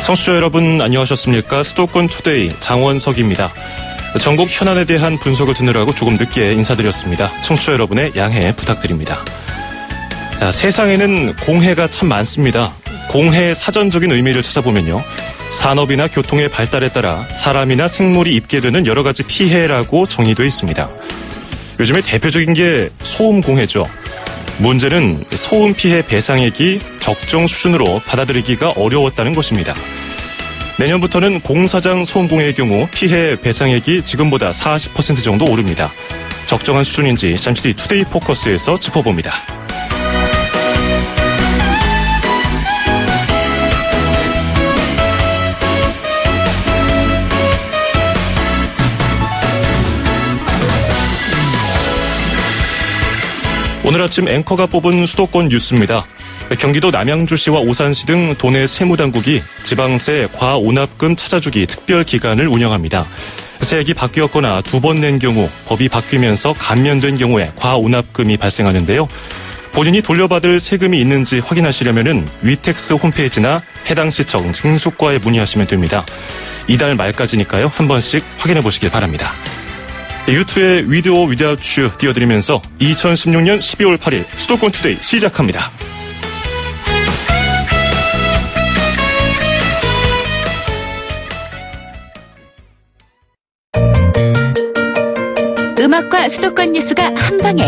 청취자 여러분 안녕하셨습니까? 수도권 투데이 장원석입니다. 전국 현안에 대한 분석을 듣느라고 조금 늦게 인사드렸습니다. 청취자 여러분의 양해 부탁드립니다. 자, 세상에는 공해가 참 많습니다. 공해의 사전적인 의미를 찾아보면요. 산업이나 교통의 발달에 따라 사람이나 생물이 입게 되는 여러 가지 피해라고 정의되어 있습니다. 요즘에 대표적인 게 소음 공해죠. 문제는 소음 피해 배상액이 적정 수준으로 받아들이기가 어려웠다는 것입니다. 내년부터는 공사장 소음 공해의 경우 피해 배상액이 지금보다 40% 정도 오릅니다. 적정한 수준인지 잠시 뒤 투데이 포커스에서 짚어봅니다. 오늘 아침 앵커가 뽑은 수도권 뉴스입니다. 경기도 남양주시와 오산시 등 도내 세무당국이 지방세 과오납금 찾아주기 특별 기간을 운영합니다. 세액이 바뀌었거나 두 번 낸 경우 법이 바뀌면서 감면된 경우에 과오납금이 발생하는데요. 본인이 돌려받을 세금이 있는지 확인하시려면 위텍스 홈페이지나 해당 시청 징수과에 문의하시면 됩니다. 이달 말까지니까요. 한 번씩 확인해 보시길 바랍니다. 유튜브의 위드오 위드아웃 유 띄워드리면서 2016년 12월 8일 수도권 투데이 시작합니다. 음악과 수도권 뉴스가 한방에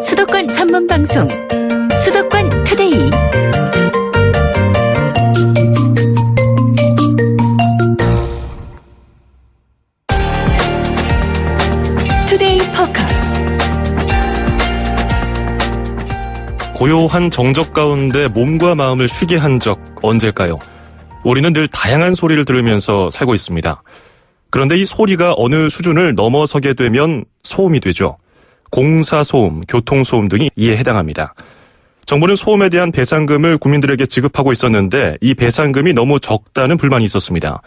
수도권 전문 방송 수도권 투데이. 투데이 포커스. 고요한 정적 가운데 몸과 마음을 쉬게 한 적 언제일까요? 우리는 늘 다양한 소리를 들으면서 살고 있습니다. 그런데 이 소리가 어느 수준을 넘어서게 되면 소음이 되죠. 공사소음, 교통소음 등이 이에 해당합니다. 정부는 소음에 대한 배상금을 국민들에게 지급하고 있었는데 이 배상금이 너무 적다는 불만이 있었습니다.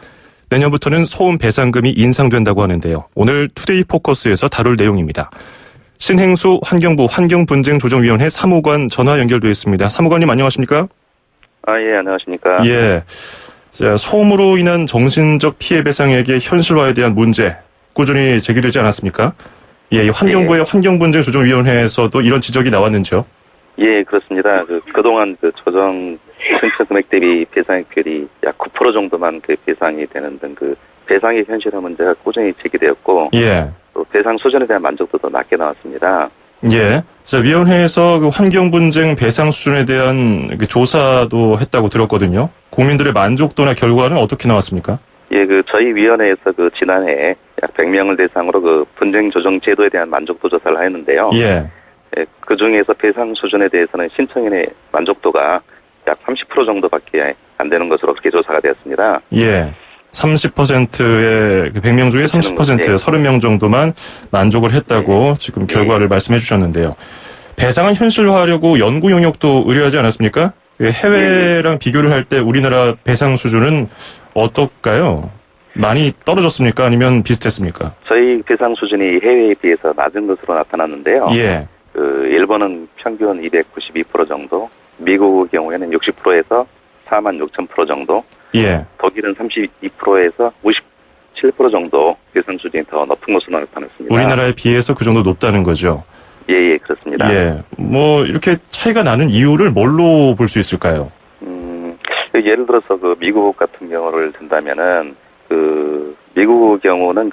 내년부터는 소음 배상금이 인상된다고 하는데요. 오늘 투데이 포커스에서 다룰 내용입니다. 신행수 환경부 환경분쟁조정위원회 사무관 전화 연결되어 있습니다. 사무관님 안녕하십니까? 예, 안녕하십니까? 예. 자, 소음으로 인한 정신적 피해 배상액의 현실화에 대한 문제 꾸준히 제기되지 않았습니까? 예, 환경부의 환경분쟁조정위원회에서도 이런 지적이 나왔는지요? 예, 그렇습니다. 그동안 조정 신청 금액 대비 배상액 비율이 약 9% 정도만 배상이 되는 등 배상액 현실화 문제가 꾸준히 제기되었고, 예. 또 배상 수준에 대한 만족도도 낮게 나왔습니다. 예. 자, 위원회에서 환경분쟁 배상 수준에 대한 조사도 했다고 들었거든요. 국민들의 만족도나 결과는 어떻게 나왔습니까? 예, 저희 위원회에서 지난해 약 100명을 대상으로 분쟁 조정 제도에 대한 만족도 조사를 했는데요. 예. 예, 그 중에서 배상 수준에 대해서는 신청인의 만족도가 약 30% 정도밖에 안 되는 것으로 그렇게 조사가 되었습니다. 예. 30%의 100명 중에 30% 30명 정도만 만족을 했다고 지금 결과를 말씀해 주셨는데요. 배상은 현실화하려고 연구 용역도 의뢰하지 않았습니까? 해외랑 비교를 할 때 우리나라 배상 수준은 어떨까요? 많이 떨어졌습니까? 아니면 비슷했습니까? 저희 배상 수준이 해외에 비해서 낮은 것으로 나타났는데요. 예. 일본은 평균 292% 정도, 미국의 경우에는 60%에서 46,000% 정도, 예. 독일은 32%에서 57% 정도 배상 수준이 더 높은 것으로 나타났습니다. 우리나라에 비해서 그 정도 높다는 거죠? 예, 그렇습니다. 예. 이렇게 차이가 나는 이유를 뭘로 볼 수 있을까요? 예를 들어서 미국 같은 경우를 든다면은 미국 경우는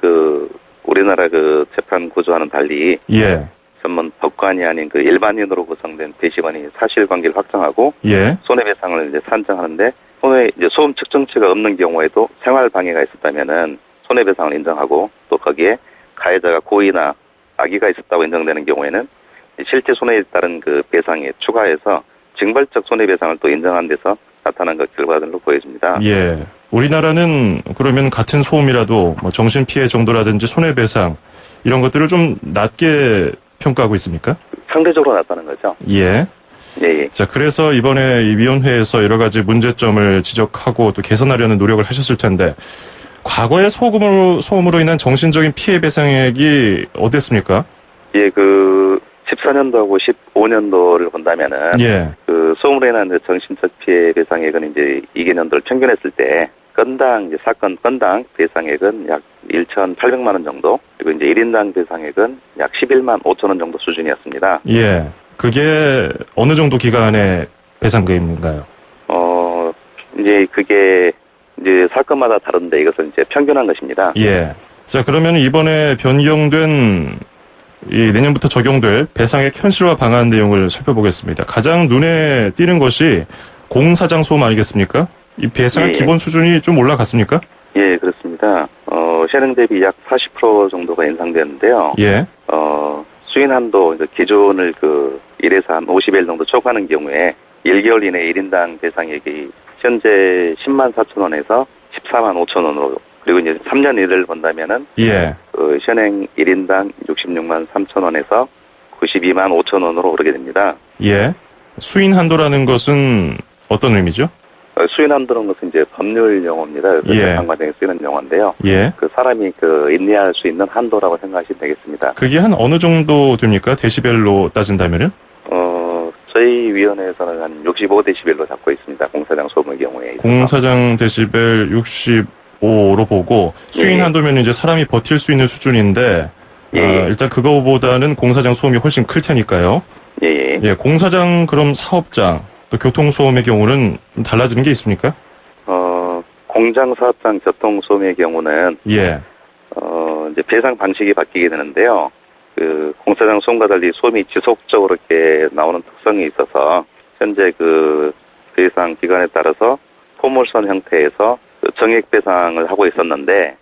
우리나라 재판 구조와는 달리 예. 전문 법관이 아닌 일반인으로 구성된 배심원이 사실관계를 확정하고 예. 손해배상을 산정하는데 소음 측정치가 없는 경우에도 생활 방해가 있었다면은 손해배상을 인정하고 또 거기에 가해자가 고의나 악의가 있었다고 인정되는 경우에는 실제 손해에 따른 배상에 추가해서 징벌적 손해배상을 또 인정한 데서 나타난 결과들로 보여집니다. 예. 우리나라는 그러면 같은 소음이라도 정신피해 정도라든지 손해배상 이런 것들을 좀 낮게 평가하고 있습니까? 상대적으로 낮다는 거죠. 예. 예. 자, 그래서 이번에 이 위원회에서 여러 가지 문제점을 지적하고 또 개선하려는 노력을 하셨을 텐데 과거의 소음으로 인한 정신적인 피해 배상액이 어땠습니까? 예, 14년도하고 15년도를 본다면은 예. 소음으로 인한 정신적 피해 배상액은 이제 2개년도를 평균했을 때 건당 이제 사건 건당 배상액은 약 1,800만 원 정도, 그리고 이제 1인당 배상액은 약 11만 5천 원 정도 수준이었습니다. 예. 그게 어느 정도 기간의 배상금인가요? 이제 그게 이제 사건마다 다른데 이것은 이제 평균한 것입니다. 예. 자, 그러면 이번에 변경된 이 내년부터 적용될 배상액 현실화 방안 내용을 살펴보겠습니다. 가장 눈에 띄는 것이 공사장 소음 아니겠습니까? 이 배상의 예. 기본 수준이 좀 올라갔습니까? 예, 그렇습니다. 현행 대비 약 40% 정도가 인상되는데요. 예. 수인 한도 이제 기존을 1에서 한 50일 정도 초과하는 경우에 1개월 이내 1인당 배상액이 현재 10만 4천 원에서 14만 5천 원으로, 그리고 이제 3년 이내를 본다면은 예. 현행 1인당 66만 3천 원에서 92만 5천 원으로 오르게 됩니다. 예. 수인 한도라는 것은 어떤 의미죠? 수인 한도는 것은 이제 법률 용어입니다. 예. 상관에 쓰는 용어인데요. 예. 사람이 인내할 수 있는 한도라고 생각하시면 되겠습니다. 그게 한 어느 정도 됩니까? 데시벨로 따진다면은? 저희 위원회에서는 한 65데시벨로 잡고 있습니다. 공사장 소음의 경우에. 공사장 데시벨 65로 보고 수인 예. 한도면 이제 사람이 버틸 수 있는 수준인데 예. 일단 그거보다는 공사장 소음이 훨씬 클 테니까요. 예. 예, 공사장 그럼 사업장 또 교통소음의 경우는 좀 달라지는 게 있습니까? 공장 사업장 교통소음의 경우는 예. 이제 배상 방식이 바뀌게 되는데요. 공사장 소음과 달리 소음이 지속적으로 이렇게 나오는 특성이 있어서 현재 배상 기간에 따라서 포물선 형태에서 정액 배상을 하고 있었는데,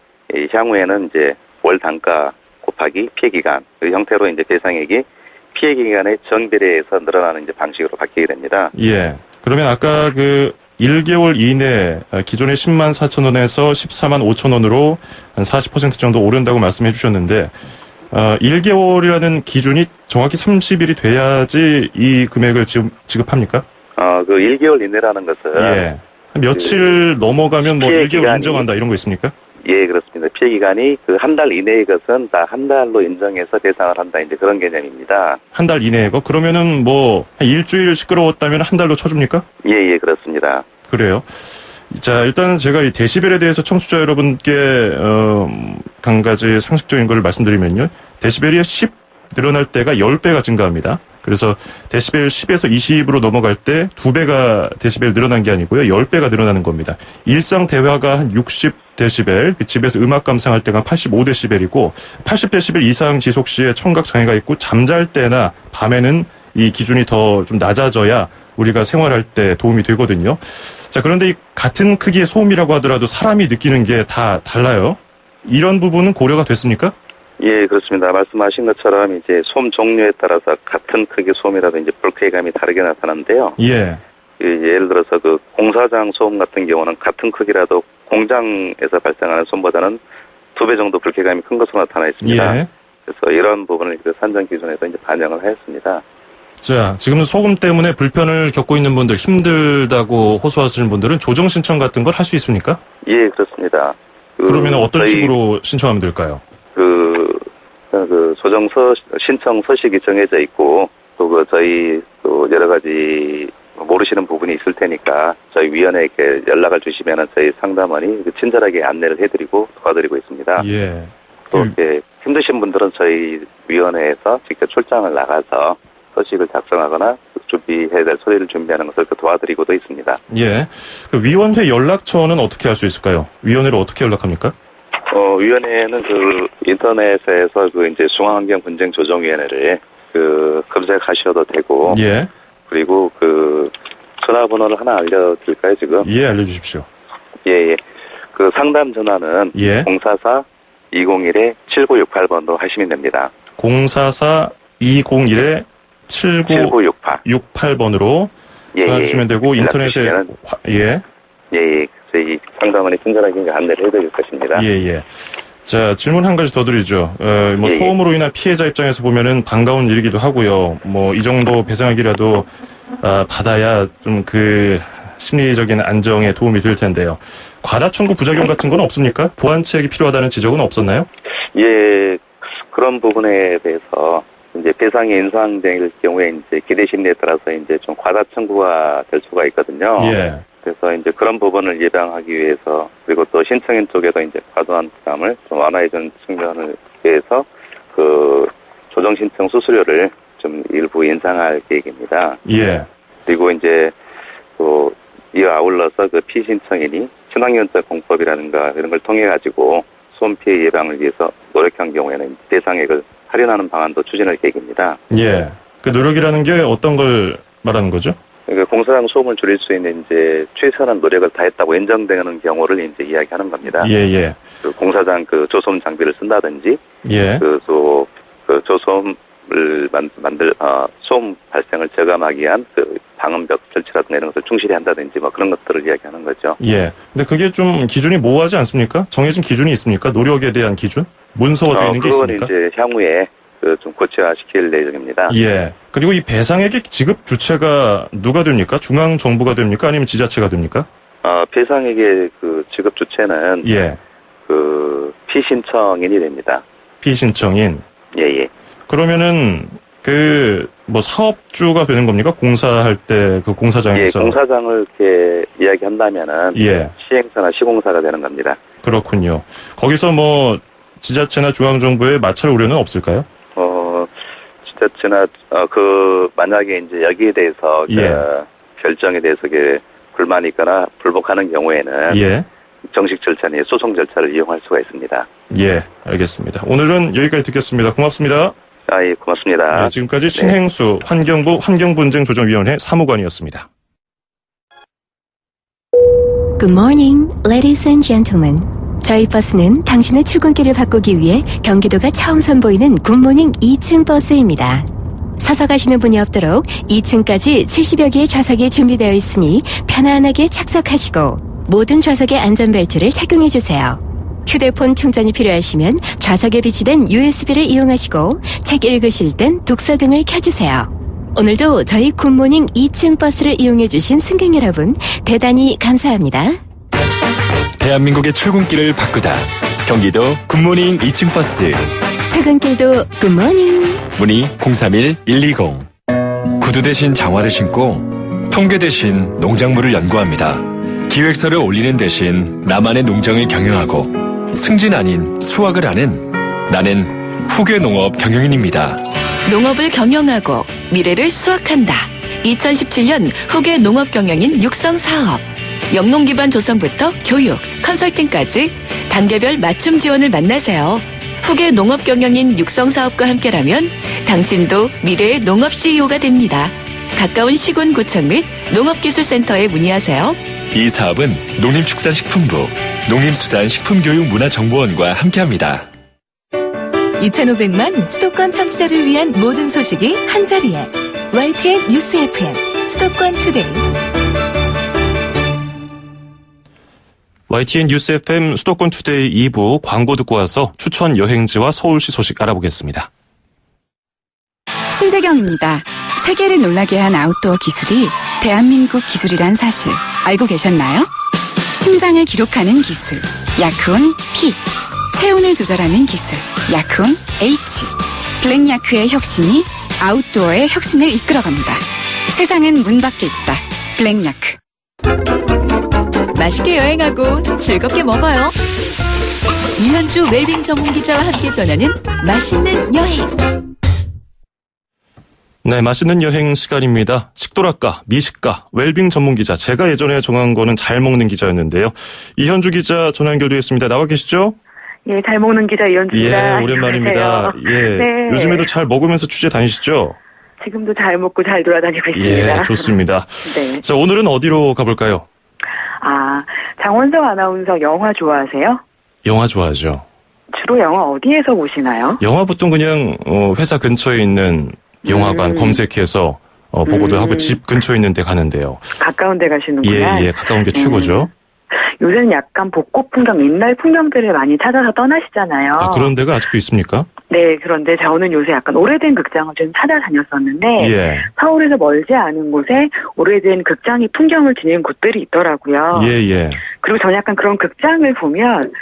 향후에는 이제 월 단가 곱하기 피해 기간 형태로 이제 배상액이 피해 기간의 정비례해서 늘어나는 이제 방식으로 바뀌게 됩니다. 예. 그러면 아까 1개월 이내 기존의 10만 4천 원에서 14만 5천 원으로 한 40% 정도 오른다고 말씀해 주셨는데 1개월이라는 기준이 정확히 30일이 돼야지 이 금액을 지급합니까? 1개월 이내라는 것은 예. 며칠 넘어가면 뭐 1개월 인정한다 이런 거 있습니까? 예, 그렇습니다. 피해 기간이 한 달 이내의 것은 다 한 달로 인정해서 배상을 한다, 이제 그런 개념입니다. 한 달 이내의 거? 그러면은 뭐 한 일주일 시끄러웠다면 한 달로 쳐줍니까? 예, 그렇습니다. 그래요. 자, 일단 제가 이 데시벨에 대해서 청취자 여러분께 한 가지 상식적인 거를 말씀드리면요. 데시벨이 10 늘어날 때가 10배가 증가합니다. 그래서 데시벨 10에서 20으로 넘어갈 때 2배가 데시벨 늘어난 게 아니고요. 10배가 늘어나는 겁니다. 일상 대화가 한 60데시벨, 집에서 음악 감상할 때가 85데시벨이고 80데시벨 이상 지속 시에 청각 장애가 있고 잠잘 때나 밤에는 이 기준이 더 좀 낮아져야 우리가 생활할 때 도움이 되거든요. 자, 그런데 이 같은 크기의 소음이라고 하더라도 사람이 느끼는 게 다 달라요. 이런 부분은 고려가 됐습니까? 예, 그렇습니다. 말씀하신 것처럼 이제 소음 종류에 따라서 같은 크기의 소음이라도 이제 불쾌감이 다르게 나타나는데요. 예. 예를 들어서 공사장 소음 같은 경우는 같은 크기라도 공장에서 발생하는 소음보다는 2배 정도 불쾌감이 큰 것으로 나타나 있습니다. 예. 그래서 이런 부분을 산정 기준에서 이제 반영을 하였습니다. 자, 지금 소금 때문에 불편을 겪고 있는 분들, 힘들다고 호소하시는 분들은 조정 신청 같은 걸 할 수 있습니까? 예, 그렇습니다. 그러면 어떤 식으로 신청하면 될까요? 조정서 신청 서식이 정해져 있고, 저희 여러 가지 모르시는 부분이 있을 테니까 저희 위원회에게 연락을 주시면은 저희 상담원이 친절하게 안내를 해드리고 도와드리고 있습니다. 예. 또 이렇게 힘드신 분들은 저희 위원회에서 직접 출장을 나가서 서식을 작성하거나 준비해야 될 서류를 준비하는 것을 도와드리고도 있습니다. 예. 위원회 연락처는 어떻게 할 수 있을까요? 위원회로 어떻게 연락합니까? 위원회는 인터넷에서 이제 중앙환경분쟁조정위원회를 검색하셔도 되고. 예. 그리고 전화번호를 하나 알려드릴까요, 지금? 예, 알려주십시오. 예. 상담 전화는. 예. 044-201-7968번으로 하시면 됩니다. 044-201-7968. 78번으로 전화주시면 되고, 인터넷에, 예. 저희 상담원이 친절하게 안내를 해드릴 것입니다. 예. 자, 질문 한 가지 더 드리죠. 소음으로 인한 피해자 입장에서 보면은 반가운 일이기도 하고요. 이 정도 배상액이라도, 받아야 좀 심리적인 안정에 도움이 될 텐데요. 과다 청구 부작용 같은 건 없습니까? 보완책이 필요하다는 지적은 없었나요? 예, 그런 부분에 대해서 이제 배상이 인상될 경우에 이제 기대 심리에 따라서 이제 좀 과다 청구가 될 수가 있거든요. 예. 그래서 이제 그런 부분을 예방하기 위해서 그리고 또 신청인 쪽에도 이제 과도한 부담을 좀 완화해주는 측면을 위해서 그 조정 신청 수수료를 좀 일부 인상할 계획입니다. 예. 그리고 이제 또 이와 아울러서 그 피신청인이 친환경적 공법이라든가 이런 걸 통해 가지고 소음 피해 예방을 위해서 노력한 경우에는 대상액을 할인하는 방안도 추진할 계획입니다. 예. 그 노력이라는 게 어떤 걸 말하는 거죠? 그러니까 공사장 소음을 줄일 수 있는 이제 최선한 노력을 다했다고 인정되는 경우를 이제 이야기하는 겁니다. 예. 그 공사장 그 조소음 장비를 쓴다든지, 예. 그 조소음을 소음 발생을 저감하기 위한 그 방음벽 설치라든가 이런 것을 충실히 한다든지 뭐 그런 것들을 이야기하는 거죠. 예. 근데 그게 좀 기준이 모호하지 않습니까? 정해진 기준이 있습니까? 노력에 대한 기준? 문서화되어 있는 게 있습니까? 그건 이제 향후에 좀 고쳐시킬 예정입니다. 예. 그리고 이 배상액의 지급 주체가 누가 됩니까? 중앙정부가 됩니까? 아니면 지자체가 됩니까? 배상액의 그 지급 주체는 예. 그 피신청인이 됩니다. 피신청인. 예. 그러면은 사업주가 되는 겁니까? 공사할 때 그 공사장에서. 예, 공사장을 이렇게 이야기한다면은 예. 시행사나 시공사가 되는 겁니다. 그렇군요. 거기서 지자체나 중앙정부의 마찰 우려는 없을까요? 지자체나 만약에 이제 여기에 대해서 결정에 대해서 불만이 있거나 불복하는 경우에는 예. 정식 절차나 소송 절차를 이용할 수가 있습니다. 예, 알겠습니다. 오늘은 여기까지 듣겠습니다. 고맙습니다. 예, 고맙습니다. 네, 지금까지 신행수 환경부 환경분쟁조정위원회 사무관이었습니다. Good morning, ladies and gentlemen. 저희 버스는 당신의 출근길을 바꾸기 위해 경기도가 처음 선보이는 굿모닝 2층 버스입니다. 서서 가시는 분이 없도록 2층까지 70여 개의 좌석이 준비되어 있으니 편안하게 착석하시고 모든 좌석에 안전벨트를 착용해주세요. 휴대폰 충전이 필요하시면 좌석에 비치된 USB를 이용하시고 책 읽으실 땐 독서 등을 켜주세요. 오늘도 저희 굿모닝 2층 버스를 이용해주신 승객 여러분 대단히 감사합니다. 대한민국의 출근길을 바꾸다. 경기도 굿모닝 2층 버스. 출근길도 굿모닝. 문의 031-120. 구두 대신 장화를 신고 통계 대신 농작물을 연구합니다. 기획서를 올리는 대신 나만의 농장을 경영하고 승진 아닌 수확을 하는 나는 후계 농업 경영인입니다. 농업을 경영하고 미래를 수확한다. 2017년 후계 농업 경영인 육성 사업. 영농 기반 조성부터 교육, 컨설팅까지 단계별 맞춤 지원을 만나세요. 후계 농업 경영인 육성 사업과 함께라면 당신도 미래의 농업 CEO가 됩니다. 가까운 시군구청 및 농업기술센터에 문의하세요. 이 사업은 농림축산식품부, 농림수산식품교육문화정보원과 함께합니다. 2,500만 수도권 청취자를 위한 모든 소식이 한자리에. YTN 뉴스 FM 수도권 투데이. YTN 뉴스 FM 수도권 투데이 2부 광고 듣고 와서 추천 여행지와 서울시 소식 알아보겠습니다. 신세경입니다. 세계를 놀라게 한 아웃도어 기술이 대한민국 기술이란 사실 알고 계셨나요? 심장을 기록하는 기술 야크온 P, 체온을 조절하는 기술 야크온 H, 블랙야크의 혁신이 아웃도어의 혁신을 이끌어갑니다. 세상은 문 밖에 있다. 블랙야크. 맛있게 여행하고 즐겁게 먹어요. 이현주 웰빙 전문기자와 함께 떠나는 맛있는 여행. 네, 맛있는 여행 시간입니다. 식도락가, 미식가, 웰빙 전문기자. 제가 예전에 정한 거는 잘 먹는 기자였는데요. 이현주 기자 전화 연결되어 있습니다. 나와 계시죠? 예, 잘 먹는 기자 이현주입니다. 예, 오랜만입니다. 예, 네. 요즘에도 잘 먹으면서 취재 다니시죠? 지금도 잘 먹고 잘 돌아다니고 있습니다. 예, 좋습니다. 네. 자, 오늘은 어디로 가볼까요? 장원석 아나운서 영화 좋아하세요? 영화 좋아하죠. 주로 영화 어디에서 보시나요? 영화 보통 그냥 회사 근처에 있는 영화관 검색해서 보고도 하고 집 근처에 있는 데 가는데요. 가까운 데 가시는구나. 예, 가까운 게 최고죠. 요새는 약간 벚꽃 풍경, 옛날 풍경들을 많이 찾아서 떠나시잖아요. 그런 데가 아직도 있습니까? 네, 그런데 저는 요새 약간 오래된 극장을 좀 찾아다녔었는데 예. 서울에서 멀지 않은 곳에 오래된 극장이 풍경을 지닌 곳들이 있더라고요. 예. 그리고 저는 약간 그런 극장을 보면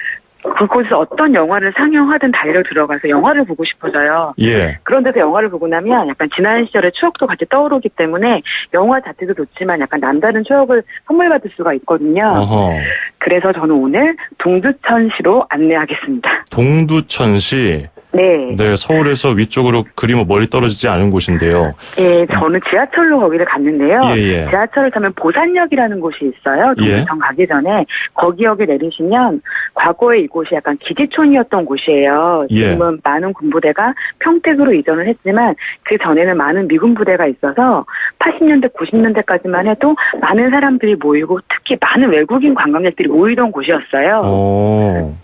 그곳에서 어떤 영화를 상영하든 달려 들어가서 영화를 보고 싶어져요. 예. 그런 데서 영화를 보고 나면 약간 지난 시절의 추억도 같이 떠오르기 때문에 영화 자체도 좋지만 약간 남다른 추억을 선물 받을 수가 있거든요. 어허. 그래서 저는 오늘 동두천시로 안내하겠습니다. 동두천시. 네. 네, 서울에서 위쪽으로 그리 뭐 멀리 떨어지지 않은 곳인데요. 예, 저는 지하철로 거기를 갔는데요. 예, 예. 지하철을 타면 보산역이라는 곳이 있어요. 동두천 가기 전에 거기역에 내리시면 과거에 이곳이 약간 기지촌이었던 곳이에요. 예. 지금은 많은 군부대가 평택으로 이전을 했지만 그 전에는 많은 미군 부대가 있어서 80년대, 90년대까지만 해도 많은 사람들이 모이고 특히 많은 외국인 관광객들이 모이던 곳이었어요.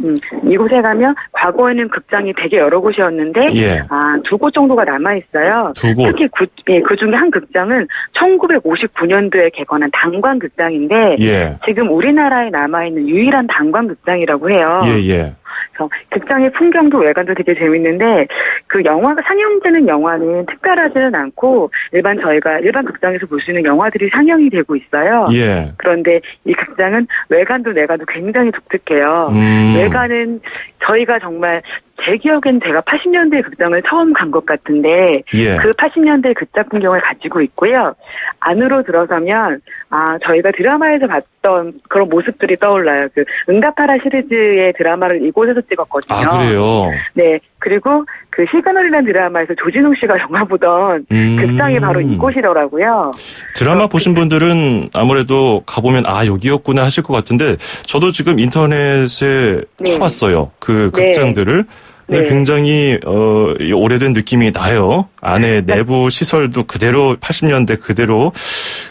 이곳에 가면 과거에는 극장이 되게 여러 곳이었는데 예. 두 곳 정도가 남아있어요. 두 곳. 특히 그 중에 한 극장은 1959년도에 개관한 단관극장인데 예. 지금 우리나라에 남아있는 유일한 단관극장이라고 해요. 예. 그래서 극장의 풍경도 외관도 되게 재밌는데 그 영화가 상영되는 영화는 특별하지는 않고 저희가 일반 극장에서 볼 수 있는 영화들이 상영이 되고 있어요. 예. 그런데 이 극장은 외관도 내관도 굉장히 독특해요. 외관은 저희가 정말 제 기억엔 제가 80년대 극장을 처음 간 것 같은데 예. 그 80년대 극장 풍경을 가지고 있고요. 안으로 들어서면 저희가 드라마에서 봤던 그런 모습들이 떠올라요. 그 응답하라 시리즈의 드라마를 이곳에서 찍었거든요. 아, 그래요? 네. 그리고 그 시그널이라는 드라마에서 조진웅 씨가 영화 보던 극장이 바로 이곳이더라고요. 드라마 보신 분들은 아무래도 가보면 여기였구나 하실 것 같은데 저도 지금 인터넷에 네. 쳐봤어요. 그 극장들을. 네. 굉장히 오래된 느낌이 나요. 안에 내부 시설도 그대로 80년대 그대로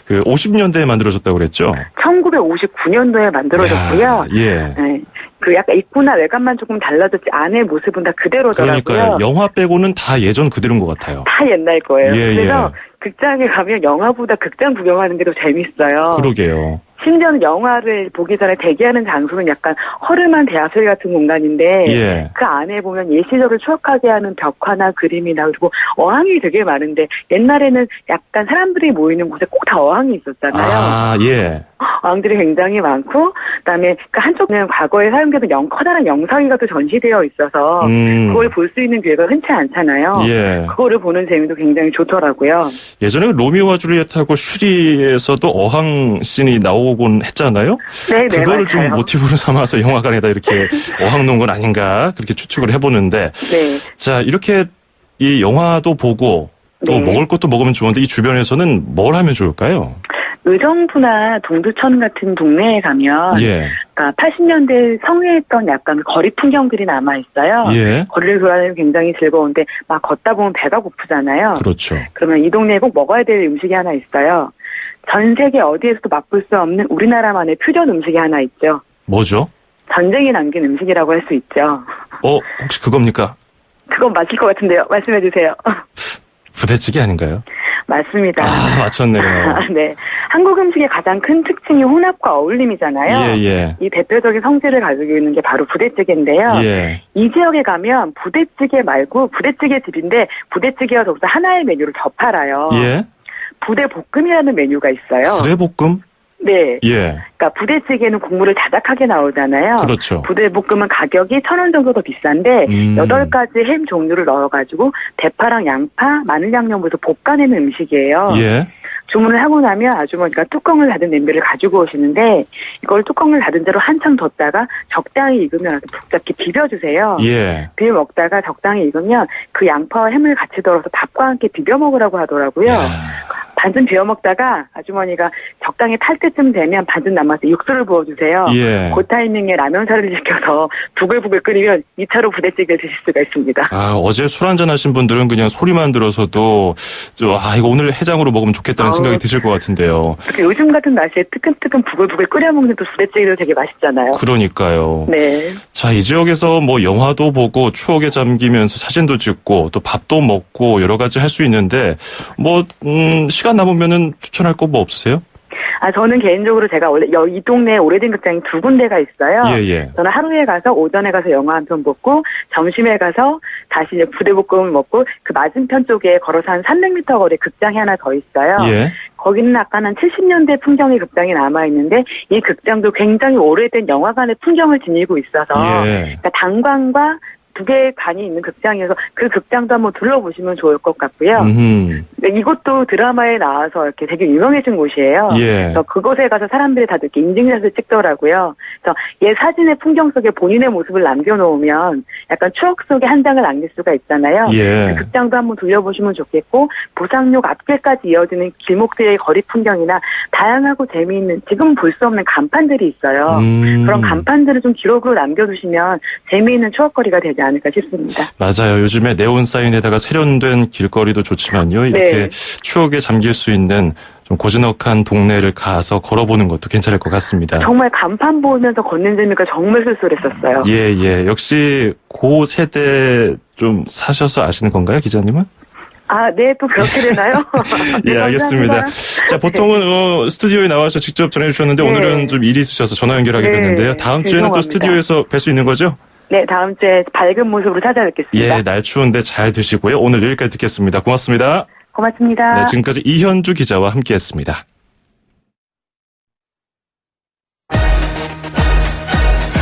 그 50년대에 만들어졌다고 그랬죠. 1959년도에 만들어졌고요. 예. 네. 그 약간 입구나 외관만 조금 달라졌지 안의 모습은 다 그대로더라고요. 그러니까요. 영화 빼고는 다 예전 그대로인 것 같아요. 다 옛날 거예요. 예, 그래서 극장에 가면 영화보다 극장 구경하는 게 더 재밌어요. 그러게요. 심지어는 영화를 보기 전에 대기하는 장소는 약간 허름한 대화실 같은 공간인데 예. 그 안에 보면 옛시절을 추억하게 하는 벽화나 그림이나 그리고 어항이 되게 많은데 옛날에는 약간 사람들이 모이는 곳에 꼭 다 어항이 있었잖아요. 예. 어항들이 굉장히 많고 그다음에 그 한쪽은 과거에 사용되던 커다란 영상기가 또 전시되어 있어서 그걸 볼 수 있는 기회가 흔치 않잖아요. 예. 그거를 보는 재미도 굉장히 좋더라고요. 예전에 로미오와 줄리엣하고 슈리에서도 어항 씬이 나오곤 했잖아요. 네, 그거를 맞아요. 좀 모티브로 삼아서 영화관에다 이렇게 어항 놓은 건 아닌가 그렇게 추측을 해보는데 네. 자 이렇게 이 영화도 보고 또 네. 먹을 것도 먹으면 좋은데 이 주변에서는 뭘 하면 좋을까요? 의정부나 동두천 같은 동네에 가면 예. 그러니까 80년대 성회했던 약간 거리 풍경들이 남아있어요. 예. 거리를 돌아다니면 굉장히 즐거운데 막 걷다 보면 배가 고프잖아요. 그렇죠. 그러면 이 동네에 꼭 먹어야 될 음식이 하나 있어요. 전 세계 어디에서도 맛볼 수 없는 우리나라만의 퓨전 음식이 하나 있죠. 뭐죠? 전쟁이 남긴 음식이라고 할 수 있죠. 혹시 그겁니까? 그건 맞을 것 같은데요. 말씀해 주세요. 부대찌개 아닌가요? 맞습니다. 맞췄네요. 네. 한국 음식의 가장 큰 특징이 혼합과 어울림이잖아요. 예. 이 대표적인 성질을 가지고 있는 게 바로 부대찌개인데요. 예. 이 지역에 가면 부대찌개 말고 부대찌개 집인데 부대찌개와 더불어 하나의 메뉴를 더 팔아요. 예. 부대볶음이라는 메뉴가 있어요. 부대볶음? 네. 예. 그러니까 부대찌개는 국물을 자작하게 나오잖아요. 그렇죠. 부대볶음은 가격이 1,000원 정도 더 비싼데 8가지 햄 종류를 넣어가지고 대파랑 양파, 마늘 양념을 해서 볶아내는 음식이에요. 예. 주문을 하고 나면 아주머니가 뚜껑을 닫은 냄비를 가지고 오시는데 이걸 뚜껑을 닫은 채로 한참 뒀다가 적당히 익으면 북잡게 비벼주세요. 예. 비벼 먹다가 적당히 익으면 그 양파와 햄을 같이 덜어서 밥과 함께 비벼 먹으라고 하더라고요. 반쯤 비워 먹다가 아주머니가 적당히 탈 때쯤 되면 반쯤 남아서 육수를 부어주세요. 예. 그 타이밍에 라면사를 시켜서 부글부글 끓이면 2차로 부대찌개를 드실 수가 있습니다. 어제 술 한잔 하신 분들은 그냥 소리만 들어서도 이거 오늘 해장으로 먹으면 좋겠다는 생각이 드실 것 같은데요. 요즘 같은 날씨에 뜨끈뜨끈 부글부글 끓여 먹는 또 부대찌개도 되게 맛있잖아요. 그러니까요. 네. 자, 이 지역에서 뭐 영화도 보고 추억에 잠기면서 사진도 찍고 또 밥도 먹고 여러 가지 할 수 있는데 시간 남으면은 추천할 거 뭐 없으세요? 저는 개인적으로 제가 원래 이 동네에 오래된 극장이 2군데가 있어요. 예. 저는 하루에 가서 오전에 가서 영화 한 편 보고 점심에 가서 다시 이제 부대볶음을 먹고 그 맞은편 쪽에 걸어서 한 300m 거리에 극장이 하나 더 있어요. 예. 거기는 아까 한 70년대 풍경의 극장이 남아있는데 이 극장도 굉장히 오래된 영화관의 풍경을 지니고 있어서 예. 그러니까 단관과 두 개의 관이 있는 극장이어서 그 극장도 한번 둘러보시면 좋을 것 같고요. 네, 이것도 드라마에 나와서 이렇게 되게 유명해진 곳이에요. 예. 그래서 그곳에 가서 사람들이 다들 이렇게 인증샷을 찍더라고요. 그래서 옛 사진의 풍경 속에 본인의 모습을 남겨놓으면 약간 추억 속에 한 장을 남길 수가 있잖아요. 예. 그 극장도 한번 둘러보시면 좋겠고 부상역 앞길까지 이어지는 길목들의 거리 풍경이나 다양하고 재미있는 지금 볼 수 없는 간판들이 있어요. 그런 간판들을 좀 기록으로 남겨두시면 재미있는 추억거리가 되지 않을까 싶습니다. 맞아요. 요즘에 네온 사인에다가 세련된 길거리도 좋지만요. 이렇게 네. 추억에 잠길 수 있는 좀 고즈넉한 동네를 가서 걸어보는 것도 괜찮을 것 같습니다. 정말 간판 보면서 걷는 재미가 정말 쏠쏠했었어요. 예. 역시 고 세대 좀 사셔서 아시는 건가요, 기자님은? 아, 네, 또 그렇게 되나요? 네, 예, 알겠습니다. 감사합니다. 자, 보통은 스튜디오에 나와서 직접 전해주셨는데 네. 오늘은 좀 일이 있으셔서 전화 연결하게 네, 됐는데요. 다음 주에는 또 죄송합니다. 스튜디오에서 뵐 수 있는 거죠? 네, 다음 주에 밝은 모습으로 찾아뵙겠습니다. 예, 날 추운데 잘 드시고요. 오늘 여기까지 듣겠습니다. 고맙습니다. 고맙습니다. 네, 지금까지 이현주 기자와 함께했습니다.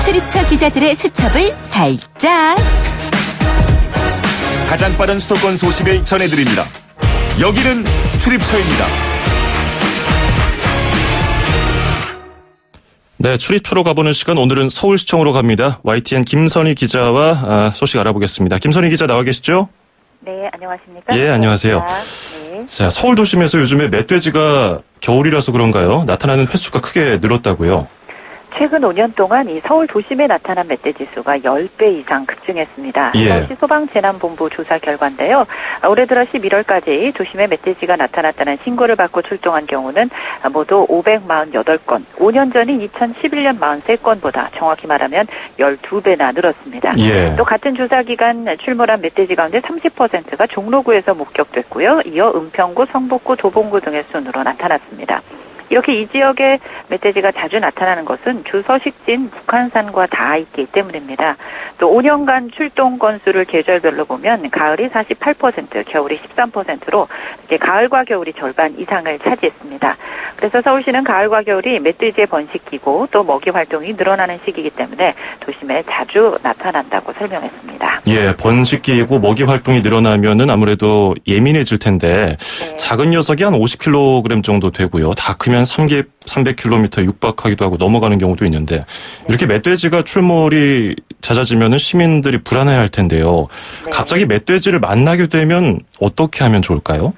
출입처 기자들의 수첩을 살짝. 가장 빠른 수도권 소식을 전해드립니다. 여기는 출입처입니다. 네, 출입처로 가보는 시간 오늘은 서울시청으로 갑니다. YTN 김선희 기자와 소식 알아보겠습니다. 김선희 기자 나와 계시죠? 네, 안녕하십니까? 예, 안녕하세요. 네. 자, 서울 도심에서 요즘에 멧돼지가 겨울이라서 그런가요? 나타나는 횟수가 크게 늘었다고요? 최근 5년 동안 이 서울 도심에 나타난 멧돼지 수가 10배 이상 급증했습니다. 예. 서울시 소방재난본부 조사 결과인데요. 올해 들어 11월까지 도심에 멧돼지가 나타났다는 신고를 받고 출동한 경우는 모두 548건, 5년 전인 2011년 43건보다 정확히 말하면 12배나 늘었습니다. 예. 또 같은 조사 기간 출몰한 멧돼지 가운데 30%가 종로구에서 목격됐고요. 이어 은평구, 성북구, 도봉구 등의 순으로 나타났습니다. 이렇게 이 지역에 멧돼지가 자주 나타나는 것은 주서식지인 북한산과 닿아 있기 때문입니다. 또 5년간 출동 건수를 계절별로 보면 가을이 48%, 겨울이 13%로 이제 가을과 겨울이 절반 이상을 차지했습니다. 그래서 서울시는 가을과 겨울이 멧돼지의 번식기고 또 먹이 활동이 늘어나는 시기이기 때문에 도심에 자주 나타난다고 설명했습니다. 예, 번식기이고 먹이 활동이 늘어나면은 아무래도 예민해질 텐데 네. 작은 녀석이 한 50kg 정도 되고요. 다 크면 300km 육박하기도 하고 넘어가는 경우도 있는데 이렇게 멧돼지가 출몰이 잦아지면은 시민들이 불안해할 텐데요. 네. 갑자기 멧돼지를 만나게 되면 어떻게 하면 좋을까요?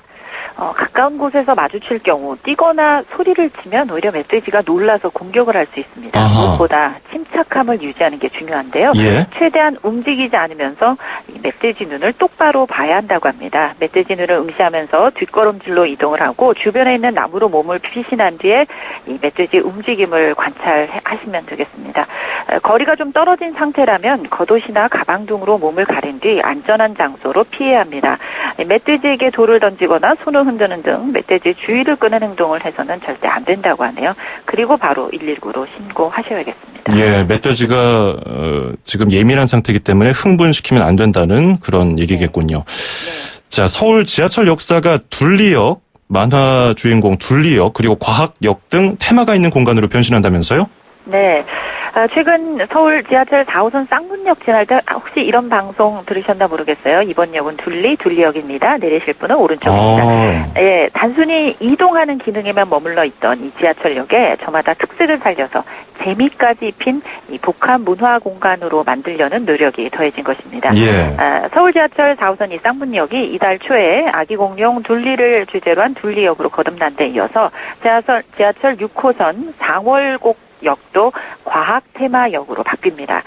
가까운 곳에서 마주칠 경우 뛰거나 소리를 치면 오히려 멧돼지가 놀라서 공격을 할 수 있습니다. 아하. 무엇보다 침착함을 유지하는 게 중요한데요. 예. 최대한 움직이지 않으면서 이 멧돼지 눈을 똑바로 봐야 한다고 합니다. 멧돼지 눈을 응시하면서 뒷걸음질로 이동을 하고 주변에 있는 나무로 몸을 피신한 뒤에 이 멧돼지 움직임을 관찰하시면 되겠습니다. 거리가 좀 떨어진 상태라면 겉옷이나 가방 등으로 몸을 가린 뒤 안전한 장소로 피해야 합니다. 멧돼지에게 돌을 던지거나 손을 흔드는 등 멧돼지 주의를 끄는 행동을 해서는 절대 안 된다고 하네요. 그리고 바로 119로 신고하셔야겠습니다. 예, 멧돼지가 지금 예민한 상태이기 때문에 흥분시키면 안 된다는 그런 얘기겠군요. 자, 서울 지하철 역사가 둘리역, 만화 주인공 둘리역, 그리고 과학역 등 테마가 있는 공간으로 변신한다면서요? 네. 최근 서울 지하철 4호선 쌍문역 지날 때 혹시 이런 방송 들으셨나 모르겠어요. 이번 역은 둘리역입니다. 내리실 분은 오른쪽입니다. 예, 단순히 이동하는 기능에만 머물러 있던 이 지하철역에 저마다 특색을 살려서 재미까지 입힌 이 복합 문화 공간으로 만들려는 노력이 더해진 것입니다. 예. 서울 지하철 4호선 이 쌍문역이 이달 초에 아기 공룡 둘리를 주제로 한 둘리역으로 거듭난 데 이어서 지하철 6호선 상월곡 역도 과학 테마역으로 바뀝니다.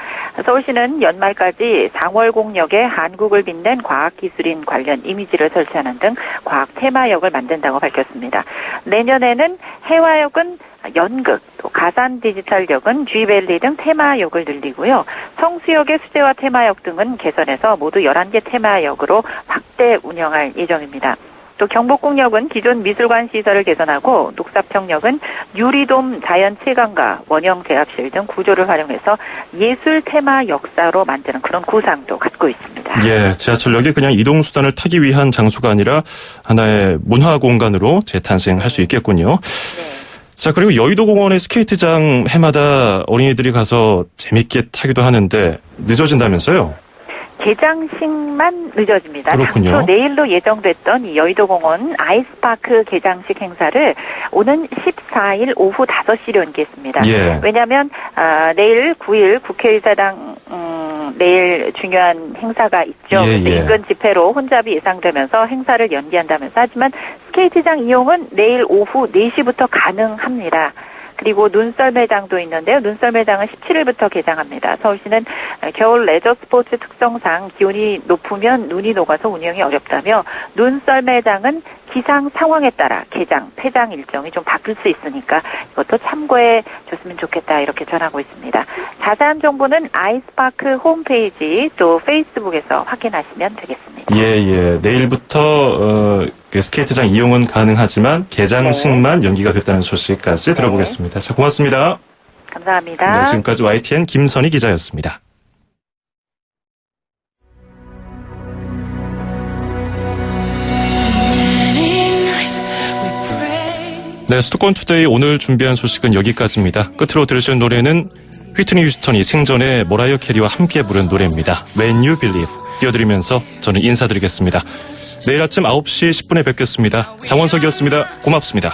서울시는 연말까지 상월곡역에 한국을 빛낸 과학기술인 관련 이미지를 설치하는 등 과학 테마역을 만든다고 밝혔습니다. 내년에는 해화역은 연극, 또 가산 디지털역은 쥐밸리 등 테마역을 늘리고요. 성수역의 수제화 테마역 등은 개선해서 모두 11개 테마역으로 확대 운영할 예정입니다. 또 경복궁역은 기존 미술관 시설을 개선하고 녹사평역은 유리돔 자연 채광과 원형 대합실 등 구조를 활용해서 예술 테마 역사로 만드는 그런 구상도 갖고 있습니다. 예, 지하철역이 그냥 이동수단을 타기 위한 장소가 아니라 하나의 문화 공간으로 재탄생할 수 있겠군요. 자, 그리고 여의도공원의 스케이트장 해마다 어린이들이 가서 재밌게 타기도 하는데 늦어진다면서요? 개장식만 늦어집니다. 그렇군요. 당초 내일로 예정됐던 이 여의도공원 아이스파크 개장식 행사를 오는 14일 오후 5시로 연기했습니다. 예. 왜냐하면 내일 9일 국회의사당 내일 중요한 행사가 있죠. 예, 그래서 예. 인근 집회로 혼잡이 예상되면서 행사를 연기한다면서 하지만 스케이트장 이용은 내일 오후 4시부터 가능합니다. 그리고 눈썰매장도 있는데요. 눈썰매장은 17일부터 개장합니다. 서울시는 겨울 레저 스포츠 특성상 기온이 높으면 눈이 녹아서 운영이 어렵다며 눈썰매장은 기상 상황에 따라 개장, 폐장 일정이 좀 바뀔 수 있으니까 이것도 참고해 줬으면 좋겠다 이렇게 전하고 있습니다. 자세한 정보는 아이스파크 홈페이지 또 페이스북에서 확인하시면 되겠습니다. 예. 내일부터 그 스케이트장 이용은 가능하지만 개장식만 연기가 됐다는 소식까지 들어보겠습니다. 자, 고맙습니다. 감사합니다. 네, 지금까지 YTN 김선희 기자였습니다. 네, 수도권 투데이 오늘 준비한 소식은 여기까지입니다. 끝으로 들으실 노래는 휘트니 휴스턴이 생전에 모라이어 캐리와 함께 부른 노래입니다. When You Believe 띄워드리면서 저는 인사드리겠습니다. 내일 아침 9시 10분에 뵙겠습니다. 장원석이었습니다. 고맙습니다.